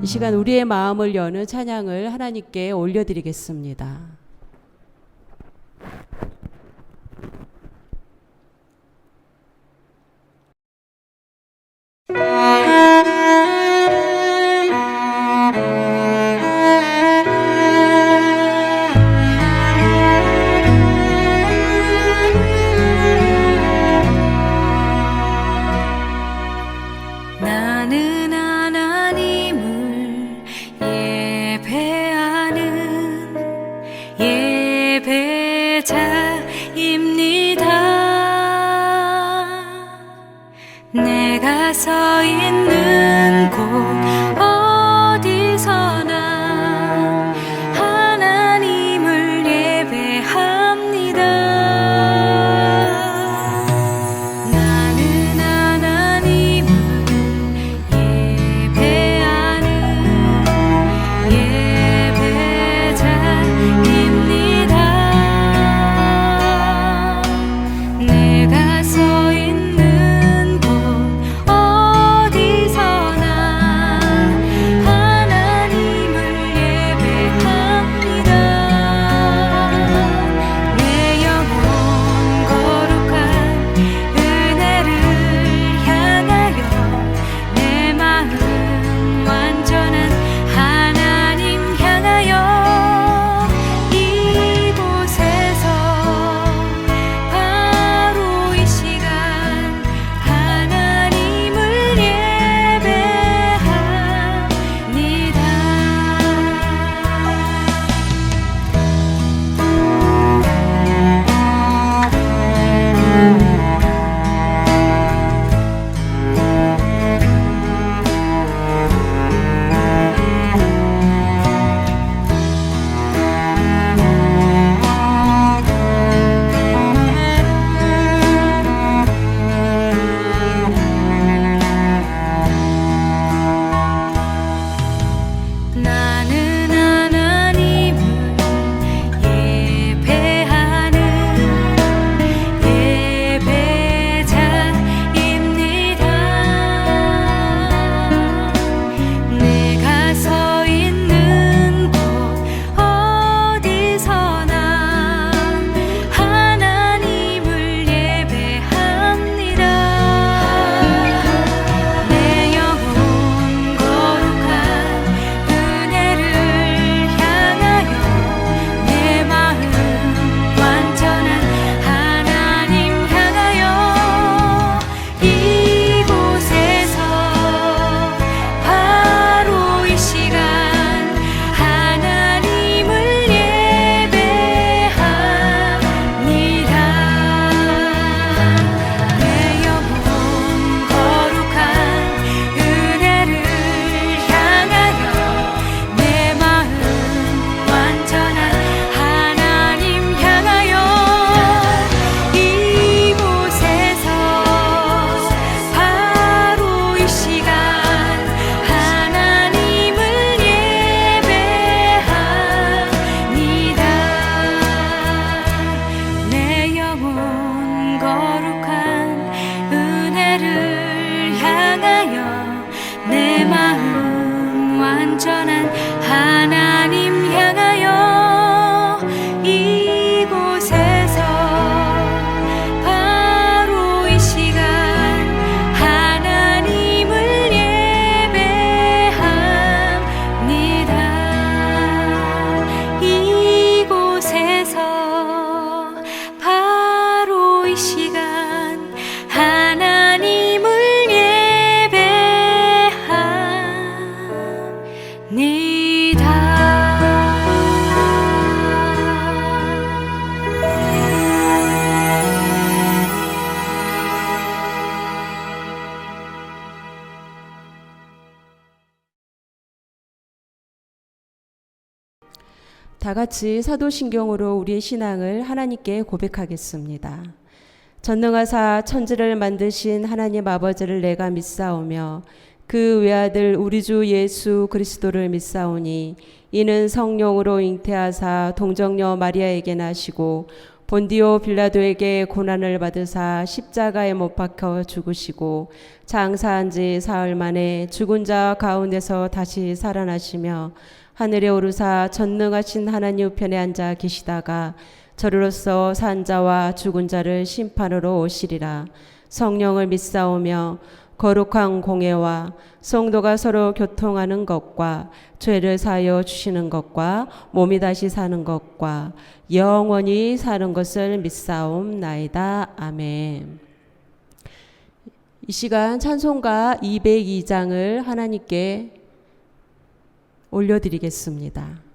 이 시간 우리의 마음을 여는 찬양을 하나님께 올려드리겠습니다. 나는 하나님을 예배하는 예배자입니다. 내가 서 있는 곳 어디서나 하나님을 예배합니다. 나는 하나님을 예배하는 예배자입니다. 내가 서 있는 곳 어디서나 하나님을 예배합니다. 내 영혼 거룩한 은혜를 향하여 내 마음 완전한 하나님 향하여 이곳에서 바로 이 시간 하나님을 나는 하나님을 예배하는 예배자입니다. 내가 서 있는 곳 어디서나 하나님을 예배합니다. 내 영혼 거룩한 은혜를 향하여 내 마음 완전한 하나님 향하여 이곳에서 바로 이 시간 하나님을 예배합니다. 내 영혼 거룩한 은혜를 향하여 내 마음 완전한 하나님 향하여 이곳에서 바로 이 시간 하나님을 예배합니다. 내 영혼 거룩한 은혜를 향하여 내 마음 완전한 하나님 향하여 이곳에서 바로 이 시간 하나님을 예배합니다. 이곳에서 바로 이 시간 하나님을 다 같이 사도신경으로 우리의 신앙을 하나님께 고백하겠습니다. 전능하사 천지를 만드신 하나님 아버지를 내가 믿사오며 그 외아들 우리 주 예수 그리스도를 믿사오니 이는 성령으로 잉태하사 동정녀 마리아에게 나시고 본디오 빌라도에게 고난을 받으사 십자가에 못 박혀 죽으시고 장사한 지 사흘 만에 죽은 자 가운데서 다시 살아나시며 하늘에 오르사 전능하신 하나님 우편에 앉아 계시다가 저리로서 산 자와 죽은 자를 심판으로 오시리라. 성령을 믿사오며 거룩한 공예와 성도가 서로 교통하는 것과 죄를 사하여 주시는 것과 몸이 다시 사는 것과 영원히 사는 것을 믿사옵나이다. 아멘. 이 시간 찬송가 202장을 하나님께 올려드리겠습니다.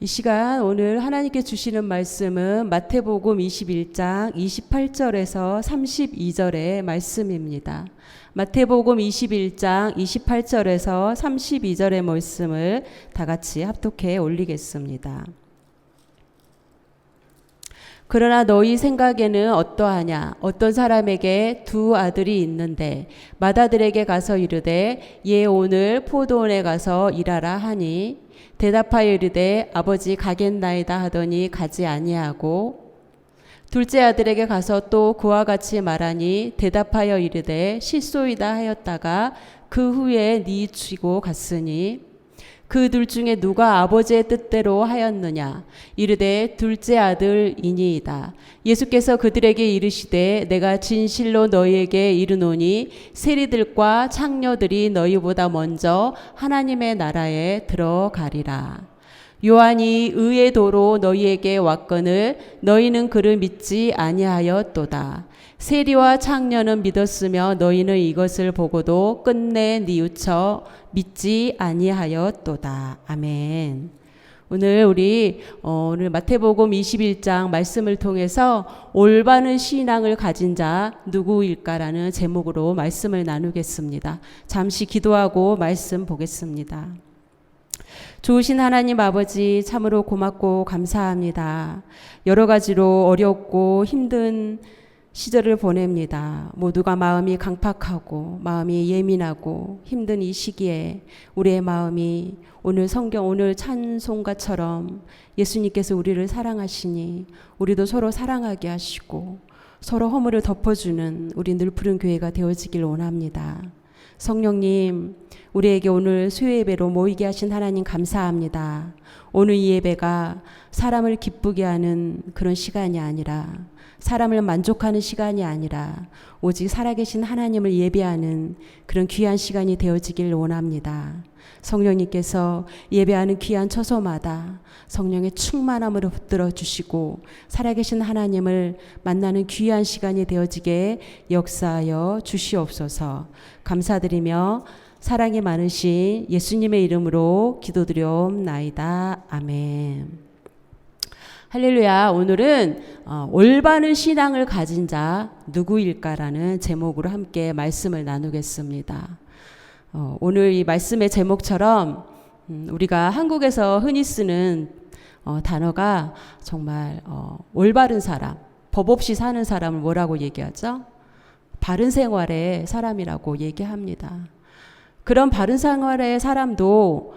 이 시간 오늘 하나님께 주시는 말씀은 마태복음 21장 28절에서 32절의 말씀입니다. 마태복음 21장 28절에서 32절의 말씀을 다 같이 합독해 올리겠습니다. 그러나 너희 생각에는 어떠하냐? 어떤 사람에게 두 아들이 있는데 맏아들에게 가서 이르되 얘 오늘 포도원에 가서 일하라 하니 대답하여 이르되 아버지 가겠나이다 하더니 가지 아니하고 둘째 아들에게 가서 또 그와 같이 말하니 대답하여 이르되 실소이다 하였다가 그 후에 뉘우치고 갔으니 그 둘 중에 누가 아버지의 뜻대로 하였느냐? 이르되 둘째 아들이니이다. 예수께서 그들에게 이르시되 내가 진실로 너희에게 이르노니 세리들과 창녀들이 너희보다 먼저 하나님의 나라에 들어가리라. 요한이 의의 도로 너희에게 왔거늘 너희는 그를 믿지 아니하였도다. 세리와 창녀는 믿었으며 너희는 이것을 보고도 끝내 뉘우쳐 믿지 아니하였도다. 아멘. 오늘 마태복음 21장 말씀을 통해서 올바른 신앙을 가진 자 누구일까라는 제목으로 말씀을 나누겠습니다. 잠시 기도하고 말씀 보겠습니다. 좋으신 하나님 아버지 참으로 고맙고 감사합니다. 여러 가지로 어렵고 힘든 시절을 보냅니다. 모두가 마음이 강팍하고 마음이 예민하고 힘든 이 시기에 우리의 마음이 오늘 성경 오늘 찬송가처럼 예수님께서 우리를 사랑하시니 우리도 서로 사랑하게 하시고 서로 허물을 덮어주는 우리 늘푸른 교회가 되어지길 원합니다. 성령님, 우리에게 오늘 수요예배로 모이게 하신 하나님 감사합니다. 오늘 이 예배가 사람을 기쁘게 하는 그런 시간이 아니라 사람을 만족하는 시간이 아니라 오직 살아계신 하나님을 예배하는 그런 귀한 시간이 되어지길 원합니다. 성령님께서 예배하는 귀한 처소마다 성령의 충만함으로 붙들어 주시고 살아계신 하나님을 만나는 귀한 시간이 되어지게 역사하여 주시옵소서. 감사드리며 사랑이 많으신 예수님의 이름으로 기도드려옵나이다. 아멘. 할렐루야. 오늘은 올바른 신앙을 가진 자 누구일까라는 제목으로 함께 말씀을 나누겠습니다. 오늘 이 말씀의 제목처럼 우리가 한국에서 흔히 쓰는 단어가 정말 올바른 사람, 법 없이 사는 사람을 뭐라고 얘기하죠? 바른 생활의 사람이라고 얘기합니다. 그런 바른 생활의 사람도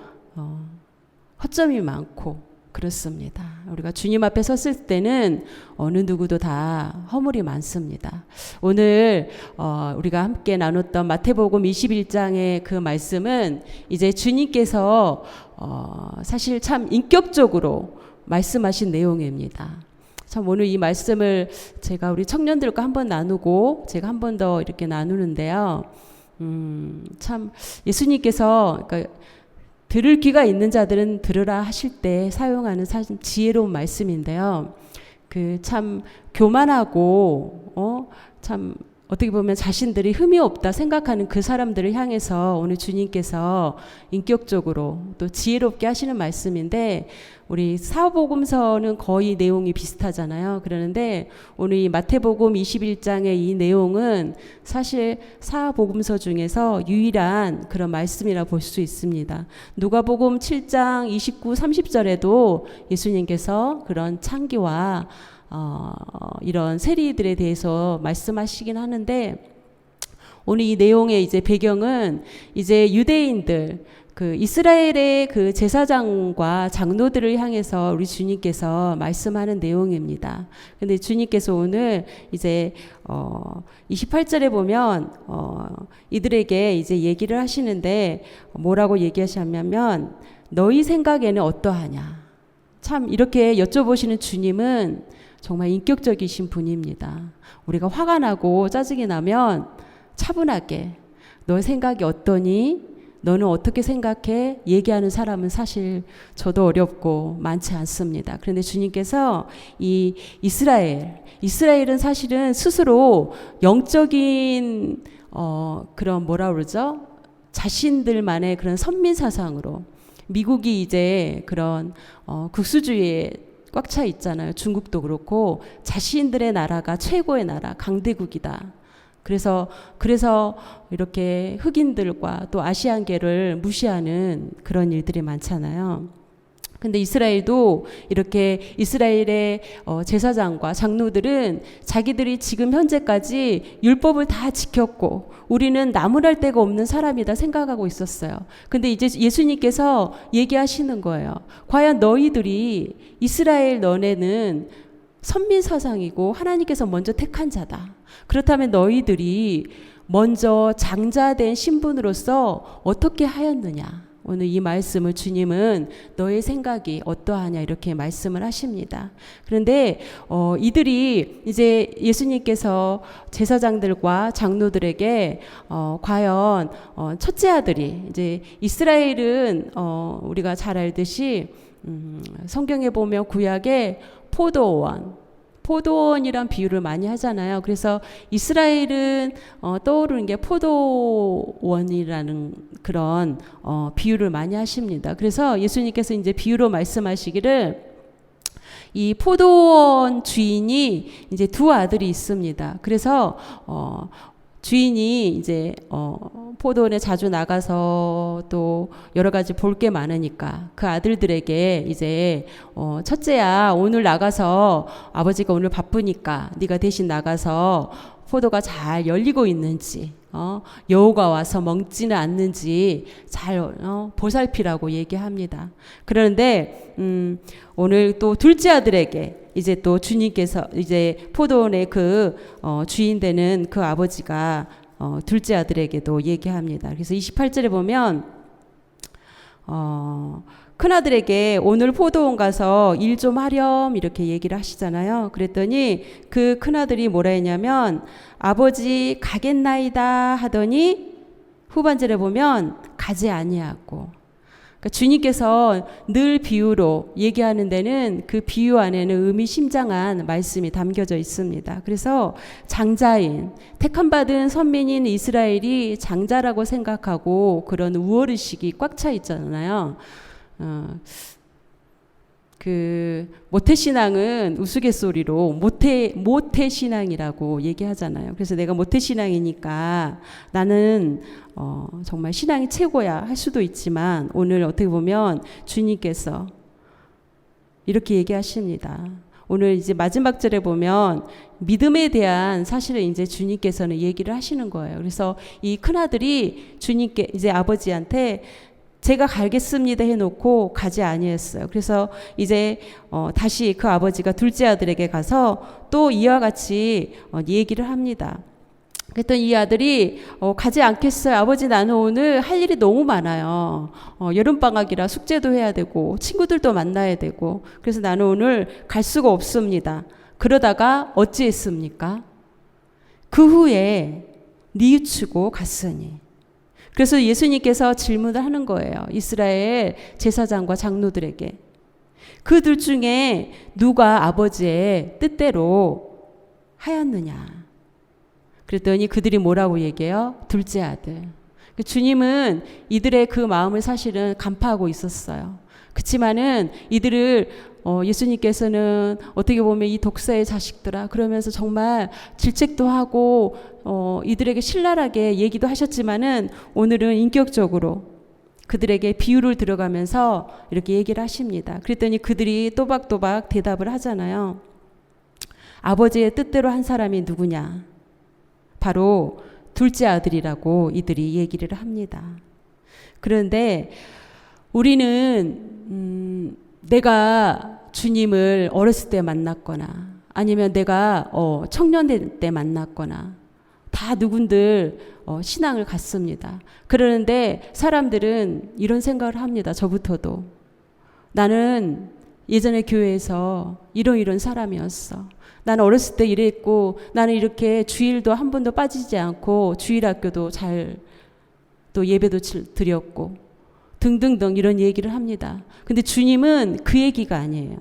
허점이 많고 그렇습니다. 우리가 주님 앞에 섰을 때는 어느 누구도 다 허물이 많습니다. 오늘 우리가 함께 나눴던 마태복음 21장의 그 말씀은 이제 주님께서 사실 참 인격적으로 말씀하신 내용입니다. 참 오늘 이 말씀을 제가 우리 청년들과 한번 나누고 제가 한 번 더 이렇게 나누는데요. 참 예수님께서 그러니까 들을 귀가 있는 자들은 들으라 하실 때 사용하는 사실 지혜로운 말씀인데요. 그 참 교만하고 참 어떻게 보면 자신들이 흠이 없다 생각하는 그 사람들을 향해서 오늘 주님께서 인격적으로 또 지혜롭게 하시는 말씀인데 우리 사복음서는 거의 내용이 비슷하잖아요. 그러는데 오늘 이 마태복음 21장의 이 내용은 사실 사복음서 중에서 유일한 그런 말씀이라 볼 수 있습니다. 누가복음 7장 29, 30절에도 예수님께서 그런 창기와 이런 세리들에 대해서 말씀하시긴 하는데 오늘 이 내용의 이제 배경은 이제 유대인들 그 이스라엘의 그 제사장과 장로들을 향해서 우리 주님께서 말씀하는 내용입니다. 근데 주님께서 오늘 이제 28절에 보면 이들에게 이제 얘기를 하시는데 뭐라고 얘기하시냐면 너희 생각에는 어떠하냐. 참 이렇게 여쭤보시는 주님은 정말 인격적이신 분입니다. 우리가 화가 나고 짜증이 나면 차분하게 너 생각이 어떠니? 너는 어떻게 생각해? 얘기하는 사람은 사실 저도 어렵고 많지 않습니다. 그런데 주님께서 이 이스라엘은 사실은 스스로 영적인 그런 뭐라 그러죠? 자신들만의 그런 선민 사상으로 미국이 이제 그런 국수주의에 꽉 차 있잖아요. 중국도 그렇고 자신들의 나라가 최고의 나라, 강대국이다. 그래서 이렇게 흑인들과 또 아시안계를 무시하는 그런 일들이 많잖아요. 근데 이스라엘도 이렇게 이스라엘의 제사장과 장로들은 자기들이 지금 현재까지 율법을 다 지켰고 우리는 나무랄 데가 없는 사람이다 생각하고 있었어요. 근데 이제 예수님께서 얘기하시는 거예요. 과연 너희들이 이스라엘 너네는 선민 사상이고 하나님께서 먼저 택한 자다. 그렇다면 너희들이 먼저 장자된 신분으로서 어떻게 하였느냐. 오늘 이 말씀을 주님은 너의 생각이 어떠하냐 이렇게 말씀을 하십니다. 그런데 이들이 이제 예수님께서 제사장들과 장로들에게 과연 첫째 아들이 이제 이스라엘은 우리가 잘 알듯이 성경에 보면 구약에 포도원이란 비유를 많이 하잖아요. 그래서 이스라엘은 떠오르는 게 포도원이라는 그런 비유를 많이 하십니다. 그래서 예수님께서 이제 비유로 말씀하시기를 이 포도원 주인이 이제 두 아들이 있습니다. 그래서 주인이 이제 포도원에 자주 나가서 또 여러 가지 볼 게 많으니까 그 아들들에게 이제 첫째야 오늘 나가서 아버지가 오늘 바쁘니까 네가 대신 나가서 포도가 잘 열리고 있는지 여우가 와서 먹지는 않는지 잘 보살피라고 얘기합니다. 그런데 오늘 또 둘째 아들에게 이제 또 주님께서 이제 포도원의 그 주인 되는 그 아버지가 둘째 아들에게도 얘기합니다. 그래서 28절에 보면 큰아들에게 오늘 포도원 가서 일 좀 하렴 이렇게 얘기를 하시잖아요. 그랬더니 그 큰아들이 뭐라 했냐면 아버지 가겠나이다 하더니 후반절에 보면 가지 아니하고. 그러니까 주님께서 늘 비유로 얘기하는 데는 그 비유 안에는 의미심장한 말씀이 담겨져 있습니다. 그래서 장자인, 택함받은 선민인 이스라엘이 장자라고 생각하고 그런 우월의식이 꽉 차 있잖아요. 그 모태신앙은 우스갯소리로 모태신앙이라고 얘기하잖아요. 그래서 내가 모태신앙이니까 나는 정말 신앙이 최고야 할 수도 있지만 오늘 어떻게 보면 주님께서 이렇게 얘기하십니다. 오늘 이제 마지막 절에 보면 믿음에 대한 사실을 이제 주님께서는 얘기를 하시는 거예요. 그래서 이 큰아들이 주님께 이제 아버지한테 제가 가겠습니다 해놓고 가지 아니했어요. 그래서 이제 다시 그 아버지가 둘째 아들에게 가서 또 이와 같이 얘기를 합니다. 그랬더니 이 아들이 가지 않겠어요. 아버지 나는 오늘 할 일이 너무 많아요. 여름방학이라 숙제도 해야 되고 친구들도 만나야 되고 그래서 나는 오늘 갈 수가 없습니다. 그러다가 어찌했습니까? 그 후에 뉘우치고 갔으니. 그래서 예수님께서 질문을 하는 거예요. 이스라엘 제사장과 장로들에게. 그들 중에 누가 아버지의 뜻대로 하였느냐. 그랬더니 그들이 뭐라고 얘기해요? 둘째 아들. 주님은 이들의 그 마음을 사실은 간파하고 있었어요. 그렇지만은 이들을 예수님께서는 어떻게 보면 이 독사의 자식들아 그러면서 정말 질책도 하고 이들에게 신랄하게 얘기도 하셨지만은 오늘은 인격적으로 그들에게 비유를 들어가면서 이렇게 얘기를 하십니다. 그랬더니 그들이 또박또박 대답을 하잖아요. 아버지의 뜻대로 한 사람이 누구냐? 바로 둘째 아들이라고 이들이 얘기를 합니다. 그런데 우리는 내가 주님을 어렸을 때 만났거나 아니면 내가 청년 때 만났거나 다 누군들 신앙을 갖습니다. 그러는데 사람들은 이런 생각을 합니다. 저부터도. 나는 예전에 교회에서 이런 사람이었어. 나는 어렸을 때 이랬고 나는 이렇게 주일도 한 번도 빠지지 않고 주일학교도 잘 또 예배도 드렸고 등등등 이런 얘기를 합니다. 근데 주님은 그 얘기가 아니에요.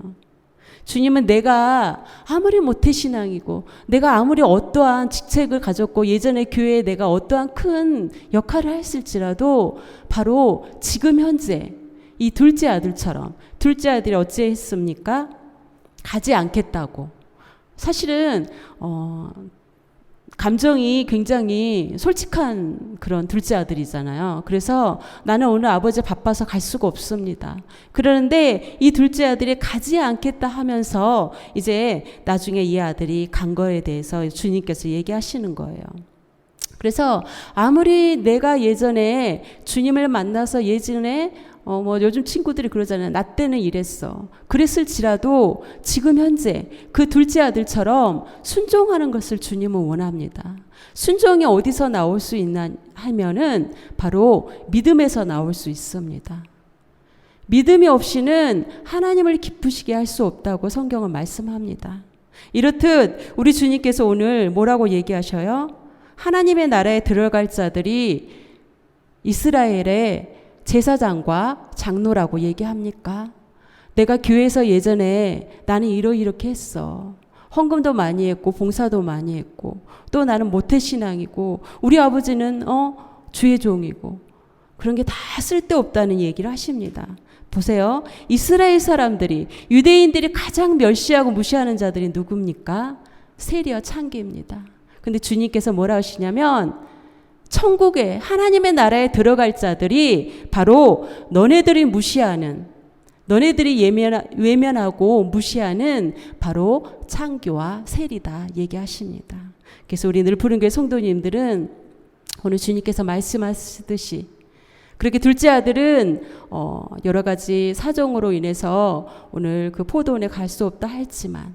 주님은 내가 아무리 모태신앙이고 내가 아무리 어떠한 직책을 가졌고 예전에 교회에 내가 어떠한 큰 역할을 했을지라도 바로 지금 현재 이 둘째 아들처럼 둘째 아들이 어찌했습니까? 가지 않겠다고. 사실은 감정이 굉장히 솔직한 그런 둘째 아들이잖아요. 그래서 나는 오늘 아버지 바빠서 갈 수가 없습니다. 그러는데 이 둘째 아들이 가지 않겠다 하면서 이제 나중에 이 아들이 간 거에 대해서 주님께서 얘기하시는 거예요. 그래서 아무리 내가 예전에 주님을 만나서 예전에 뭐 요즘 친구들이 그러잖아요. 나 때는 이랬어. 그랬을지라도 지금 현재 그 둘째 아들처럼 순종하는 것을 주님은 원합니다. 순종이 어디서 나올 수 있나 하면은 바로 믿음에서 나올 수 있습니다. 믿음이 없이는 하나님을 기쁘시게 할 수 없다고 성경은 말씀합니다. 이렇듯 우리 주님께서 오늘 뭐라고 얘기하셔요? 하나님의 나라에 들어갈 자들이 이스라엘의 제사장과 장로라고 얘기합니까? 내가 교회에서 예전에 나는 이렇게 했어. 헌금도 많이 했고 봉사도 많이 했고 또 나는 모태신앙이고 우리 아버지는 주의 종이고 그런 게 다 쓸데없다는 얘기를 하십니다. 보세요. 이스라엘 사람들이 유대인들이 가장 멸시하고 무시하는 자들이 누굽니까? 세리와 창기입니다. 근데 주님께서 뭐라 하시냐면 천국에 하나님의 나라에 들어갈 자들이 바로 너네들이 무시하는 너네들이 외면하고 무시하는 바로 창기와 세리다 얘기하십니다. 그래서 우리 늘푸른교회 성도님들은 오늘 주님께서 말씀하시듯이 그렇게 둘째 아들은 여러 가지 사정으로 인해서 오늘 그 포도원에 갈 수 없다 했지만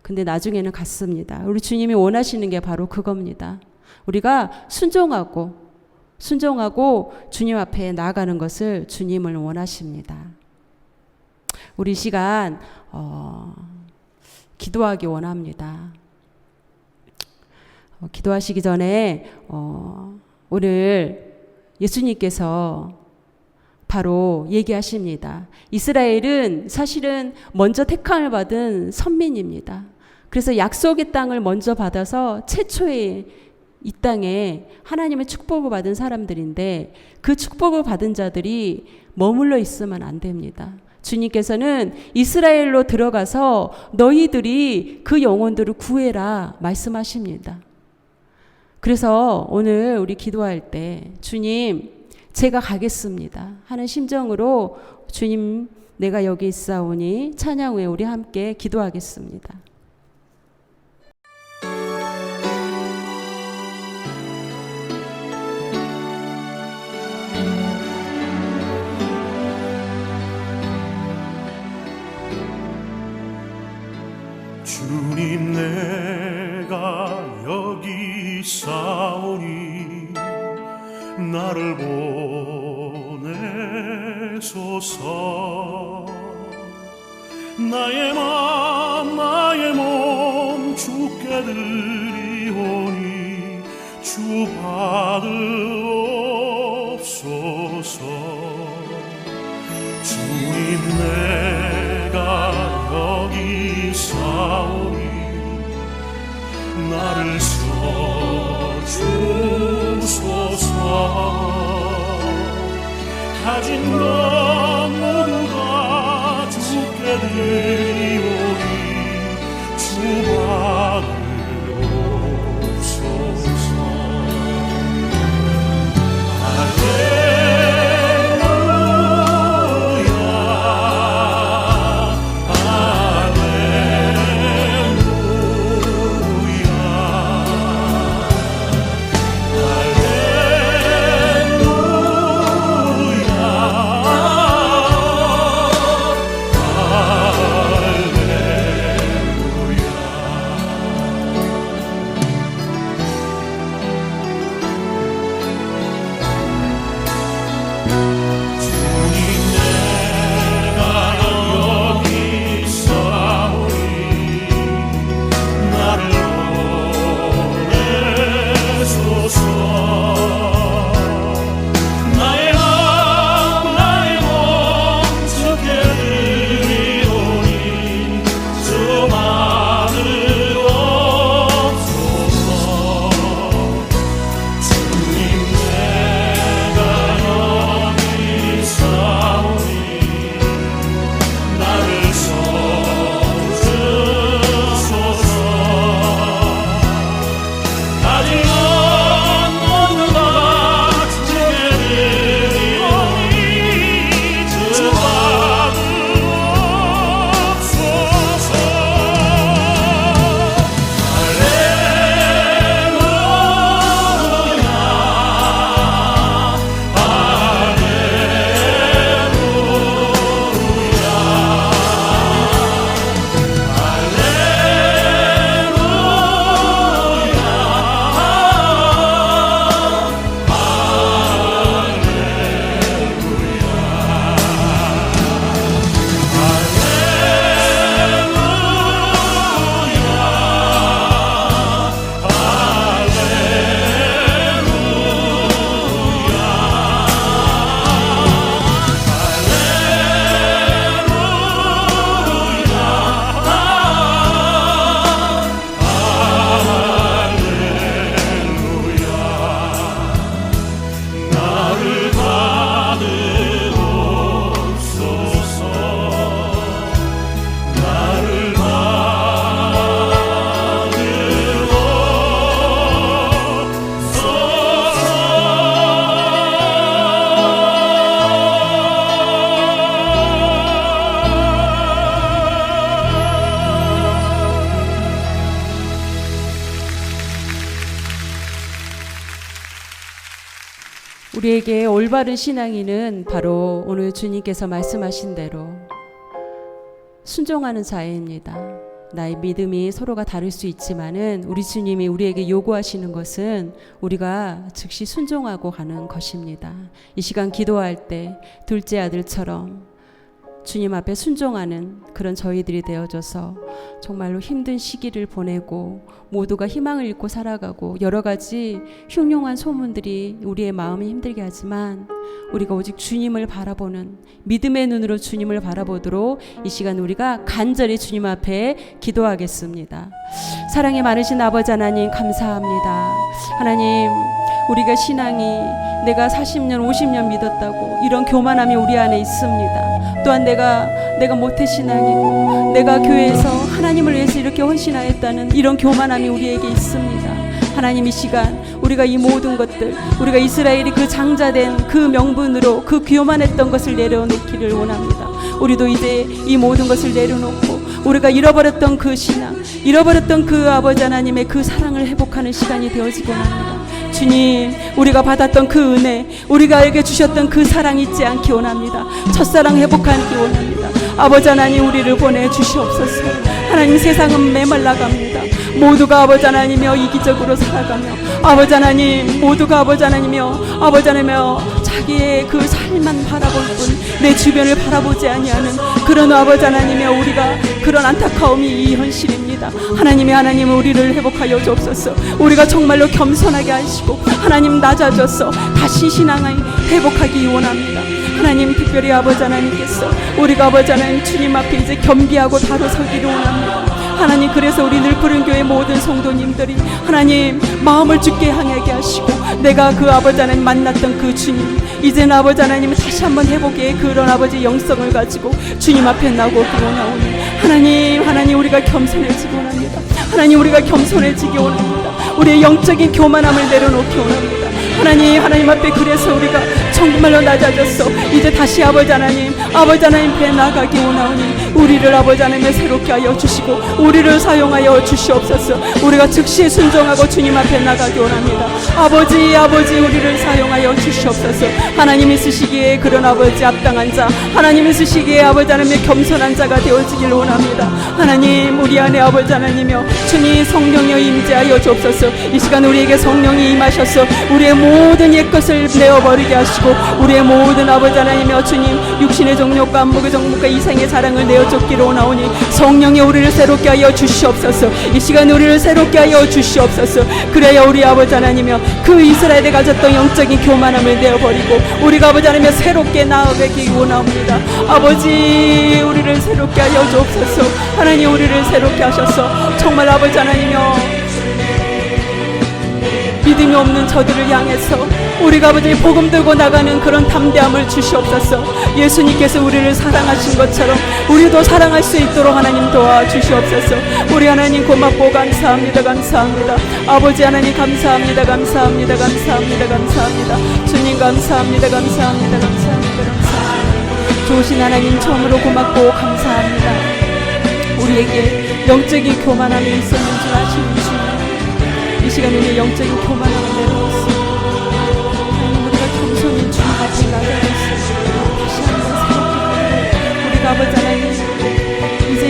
근데 나중에는 갔습니다. 우리 주님이 원하시는 게 바로 그겁니다. 우리가 순종하고 주님 앞에 나아가는 것을 주님을 원하십니다. 우리 시간 기도하기 원합니다. 기도하시기 전에 오늘 예수님께서 바로 얘기하십니다. 이스라엘은 사실은 먼저 택함을 받은 선민입니다. 그래서 약속의 땅을 먼저 받아서 최초의 이 땅에 하나님의 축복을 받은 사람들인데 그 축복을 받은 자들이 머물러 있으면 안 됩니다. 주님께서는 이스라엘로 들어가서 너희들이 그 영혼들을 구해라 말씀하십니다. 그래서 오늘 우리 기도할 때 주님 제가 가겠습니다 하는 심정으로 주님 내가 여기 있사오니 찬양 후에 우리 함께 기도하겠습니다. 주님 내가 여기 있사오니 나를 보내소서. 나의 몸 주께 드리오니 주 받으옵소서. 주님 내가 여기 있사오니 나를 써주소서. 가진 것 모두 다 주께 드리오니 주 받으옵소서. 할렐루야. 우리에게 올바른 신앙인은 바로 오늘 주님께서 말씀하신 대로 순종하는 자입니다. 나의 믿음이 서로가 다를 수 있지만은 우리 주님이 우리에게 요구하시는 것은 우리가 즉시 순종하고 가는 것입니다. 이 시간 기도할 때 둘째 아들처럼 주님 앞에 순종하는 그런 저희들이 되어져서 정말로 힘든 시기를 보내고 모두가 희망을 잃고 살아가고 여러 가지 흉흉한 소문들이 우리의 마음을 힘들게 하지만 우리가 오직 주님을 바라보는 믿음의 눈으로 주님을 바라보도록 이 시간 우리가 간절히 주님 앞에 기도하겠습니다. 사랑이 많으신 아버지 하나님 감사합니다. 하나님 우리가 신앙이 내가 40년 50년 믿었다고 이런 교만함이 우리 안에 있습니다. 또한 내가 모태신앙이고 내가 교회에서 하나님을 위해서 이렇게 헌신하였다는 이런 교만함이 우리에게 있습니다. 하나님 이 시간 우리가 이 모든 것들 우리가 이스라엘이 그 장자된 그 명분으로 그 교만했던 것을 내려놓기를 원합니다. 우리도 이제 이 모든 것을 내려놓고 우리가 잃어버렸던 그 신앙 잃어버렸던 그 아버지 하나님의 그 사랑을 회복하는 시간이 되어지고 합니다. 주님 우리가 받았던 그 은혜 우리가 알게 주셨던 그 사랑 잊지 않기 원합니다. 첫사랑 회복하기 원합니다. 아버지 하나님 우리를 보내주시옵소서. 하나님 세상은 메말라갑니다. 모두가 아버지 하나님이여 이기적으로 살아가며 아버지 하나님 모두가 아버지 하나님이여 자기의 그 삶만 바라볼 뿐 내 주변을 바라보지 아니하는 그런 아버지 하나님이여 우리가 그런 안타까움이 이 현실입니다. 하나님 우리를 회복하여 주옵소서. 우리가 정말로 겸손하게 하시고 하나님 낮아져서 다시 신앙을 회복하기 원합니다. 하나님 특별히 아버지 하나님께서 우리가 아버지 하나님 주님 앞에 이제 겸비하고 바로 서기를 원합니다. 하나님 그래서 우리 늘푸른 교회 모든 성도님들이 하나님 마음을 주께 향하게 하시고 내가 그 아버지 하나님 만났던 그 주님 이제는 아버지 하나님 다시 한번 회복의 그런 아버지 영성을 가지고 주님 앞에 나오고 나오니 하나님 우리가 겸손해지기 원합니다. 하나님 우리가 겸손해지기 원합니다. 우리의 영적인 교만함을 내려놓기 원합니다. 하나님 앞에 그래서 우리가 정말로 낮아졌어. 이제 다시 아버지 하나님 앞에 나가기 원하오니 우리를 아버지 하나님의 새롭게 하여 주시고 우리를 사용하여 주시옵소서. 우리가 즉시 순종하고 주님 앞에 나가기 원합니다. 아버지 우리를 사용하여 주시옵소서. 하나님이 쓰시기에 그런 아버지 합당한 자 하나님이 쓰시기에 아버지 하나님의 겸손한 자가 되어지길 원합니다. 하나님 우리 안에 아버지 하나님이여 주님 성령이여 임재하여 주옵소서. 이 시간 우리에게 성령이 임하셔서 우리의 모든 옛것을 내어버리게 하시고 우리의 모든 아버지 하나님이여 주님 육신의 정욕과 안목의 정욕과 이생의 자랑을 내어쫓기로 원하오니 성령이 우리를 새롭게 하여 주시옵소서. 이 시간 우리를 새롭게 하여 주시옵소서. 그래야 우리 아버지 하나님이여 그 이스라엘에 가졌던 영적인 교만함을 내어버리고 우리가 아버지 하나님이여 새롭게 나아가기 원하옵니다. 아버지 우리를 새롭게 하여 주옵소서. 하나님 우리를 새롭게 하셔서 정말 아버지 하나님이여 믿음이 없는 저들을 향해서 우리가 아버지 복음 들고 나가는 그런 담대함을 주시옵소서. 예수님께서 우리를 사랑하신 것처럼 우리도 사랑할 수 있도록 하나님 도와주시옵소서. 우리 하나님 고맙고 감사합니다. 아버지 하나님 감사합니다. 주님 감사합니다. 좋으신 하나님 처음으로 고맙고 감사합니다. 우리에게 영적인 교만함이 있었는 줄 아시는 주님 이 시간에 우리의 영적인 교만함을 내려놓습니다. 하나님 우리가 겸손히 주님 앞에 나가겠습니다. 다시 한번 새롭게 우리가 아버지 하나님 이제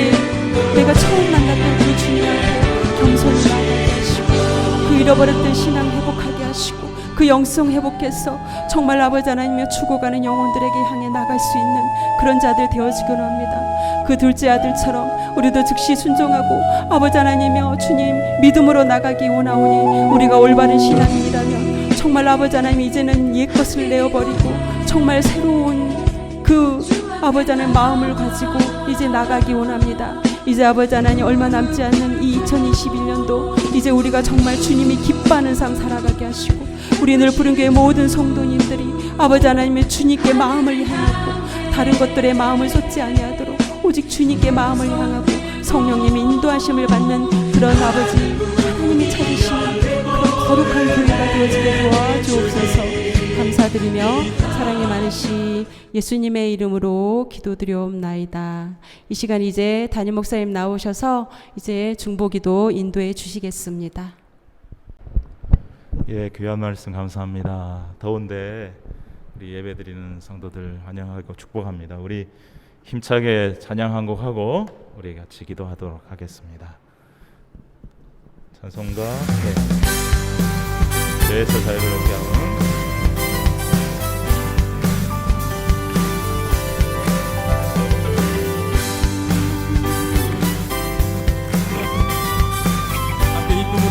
내가 처음 만났던 그 주님 앞에 겸손히 나가게 하시고 그 잃어버렸던 신앙 회복하게 하시고 그 영성 회복해서 정말 아버지 하나님의 죽어가는 영혼들에게 향해 나갈 수 있는 그런 자들 되어지기를 합니다. 그 둘째 아들처럼 우리도 즉시 순종하고 아버지 하나님이여 주님 믿음으로 나가기 원하오니 우리가 올바른 신앙인이라면 정말 아버지 하나님 이제는 옛것을 내어버리고 정말 새로운 그 아버지 하나님 마음을 가지고 이제 나가기 원합니다. 이제 아버지 하나님 얼마 남지 않는 이 2021년도 이제 우리가 정말 주님이 기뻐하는 삶 살아가게 하시고 우리 늘푸른 교회 모든 성도님들이 아버지 하나님의 주님께 마음을 향하고 다른 것들의 마음을 쏟지 아니하도록 오직 주님께 마음을 향하고 성령님의 인도하심을 받는 그런 아버지 하나님이 찾으시는 그런 거룩한 교회가 되어지게 도와주옵소서. 감사드리며 사랑이 많으시 예수님의 이름으로 기도드리옵나이다. 이 시간 이제 담임 목사님 나오셔서 이제 중보기도 인도해 주시겠습니다. 예, 귀한 말씀 감사합니다. 더운데 우리 예배드리는 성도들 환영하고 축복합니다. 우리 힘차게 찬양 한 곡 하고 우리 같이 기도하도록 하겠습니다. 찬송가 죄에서 자유롭게 하는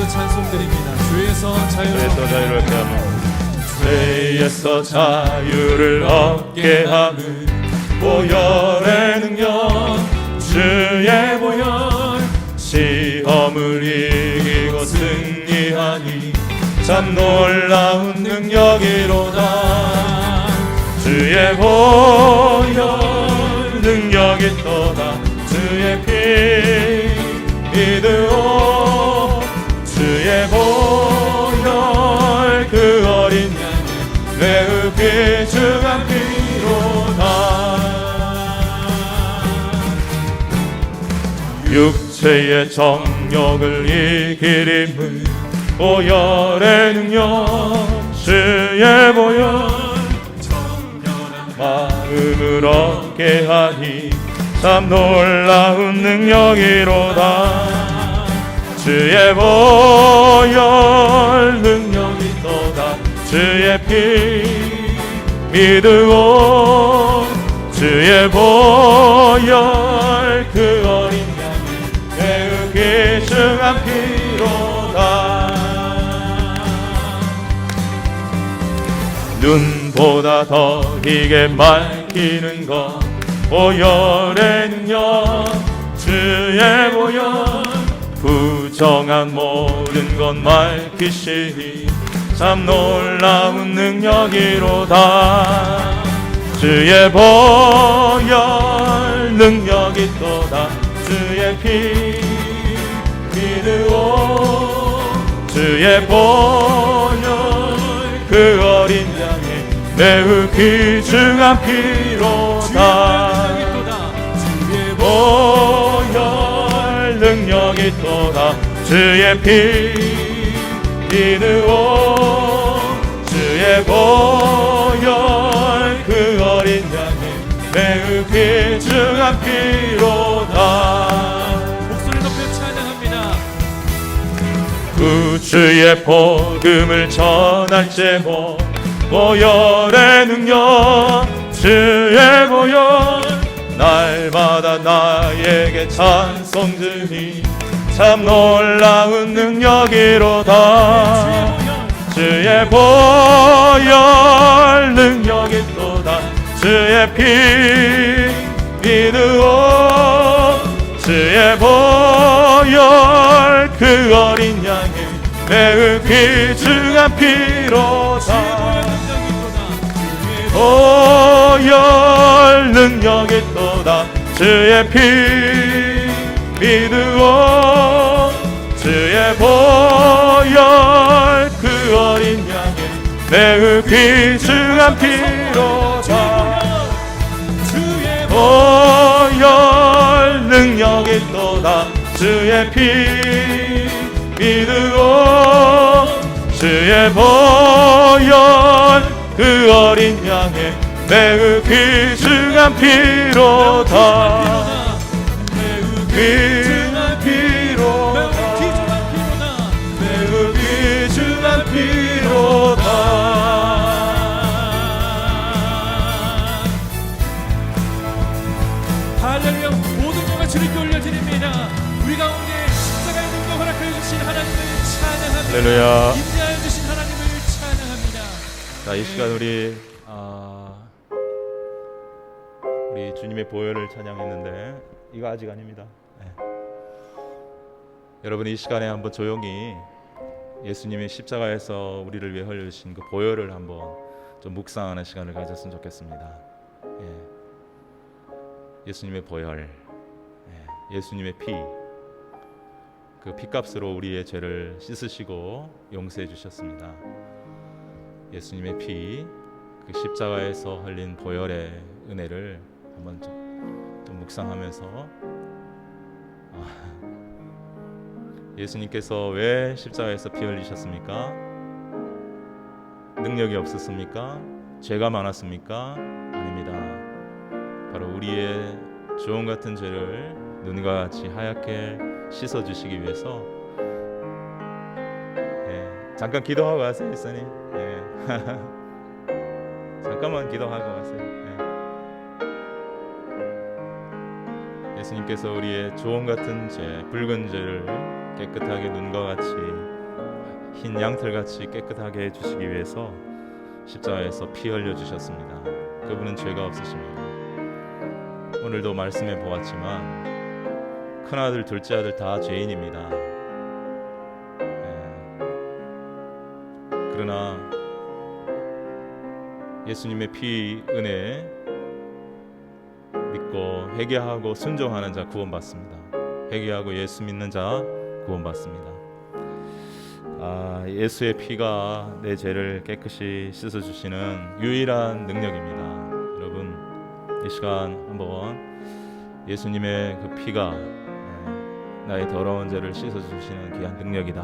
찬송드립니다. 죄에서 자유롭게 하는 죄에서 자유를 얻게 하는 보혈의 능력 주의 보혈 시험을 이기고 승리하니 참 놀라운 능력이로다 주의 보혈 능력이 있도다 주의 피 믿으오 주의 보혈 그 어린 양의 매우 귀중한 피로다 육체의 정욕을 이기림은 보혈의 능력 주의 보혈 정결한 마음을 얻게 하니 참 놀라운 능력이로다 주의 보혈 능력이 있도다 주의 피 믿으오 주의 보혈 그 어린 양의 매우 귀중한 피로다 눈보다 더 희게 밝히는 것 보혈의 능력 주의 보혈 부정한 모든 것 밝히시니 참 놀라운 능력이로다 주의 보혈 능력이 있도다 주의 피 믿으오 주의 보혈 그 어린 양의 매우 귀중한 피로다 주의 보혈 능력이 있도다 주의 피 믿으오 주의 보혈 그 어린 양의 매우 귀중한 피로다 목소리 높여 찬양합니다. 구주의 복음을 전할 제목 보혈의 능력 주의 보혈 날마다 나에게 찬송 주니 참 놀라운 능력이로다 주의 보혈 능력이 있도다 주의 피 믿으오 주의 보혈 그 어린 양의 매우 귀중한 피로다 보혈 능력이 있도다 주의 피 믿으오 주의 보혈 그 어린 양의 매우 귀중한 피로다 주의 보혈 능력이 있도다 주의 피 믿으오 주의 보혈 그 어린 양의 매우 귀중한 피로다 매우 귀중한 피로다 매우 귀중한 피로다 할렐루야 모든 영광 주님께 올려드립니다. 우리 가운데 십자가의 능력 허락하여 주신 하나님을 찬양합니다. 할렐루야. 인내하여 주신 하나님을 찬양합니다. 자, 이 시간 우리 주님의 보혈을 찬양했는데 이거 아직 아닙니다. 네. 여러분 이 시간에 한번 조용히 예수님의 십자가에서 우리를 위해 흘려주신 그 보혈을 한번 좀 묵상하는 시간을 가졌으면 좋겠습니다. 예. 예수님의 보혈, 예수님의 피, 그 피값으로 우리의 죄를 씻으시고 용서해 주셨습니다. 예수님의 피, 그 십자가에서 흘린 보혈의 은혜를 한번 좀 묵상하면서 예수님께서 왜 십자가에서 피 흘리셨습니까? 능력이 없었습니까? 죄가 많았습니까? 아닙니다. 바로 우리의 주홍 같은 죄를 눈과 같이 하얗게 씻어주시기 위해서 잠깐 기도하고 가세요, 일선님. 잠깐만 기도하고 가세요. 예수님께서 우리의 주홍 같은 죄, 붉은 죄를 깨끗하게 눈과 같이 흰 양털같이 깨끗하게 해주시기 위해서 십자가에서 피 흘려 주셨습니다. 그분은 죄가 없으십니다. 오늘도 말씀해 보았지만 큰아들 둘째 아들 다 죄인입니다. 그러나 예수님의 피 은혜 믿고 회개하고 순종하는 자 구원받습니다. 회개하고 예수 믿는 자 구원받습니다. 예수의 피가 내 죄를 깨끗이 씻어주시는 유일한 능력입니다. 여러분, 이 시간 한번 예수님의 그 피가 나의 더러운 죄를 씻어주시는 귀한 능력이다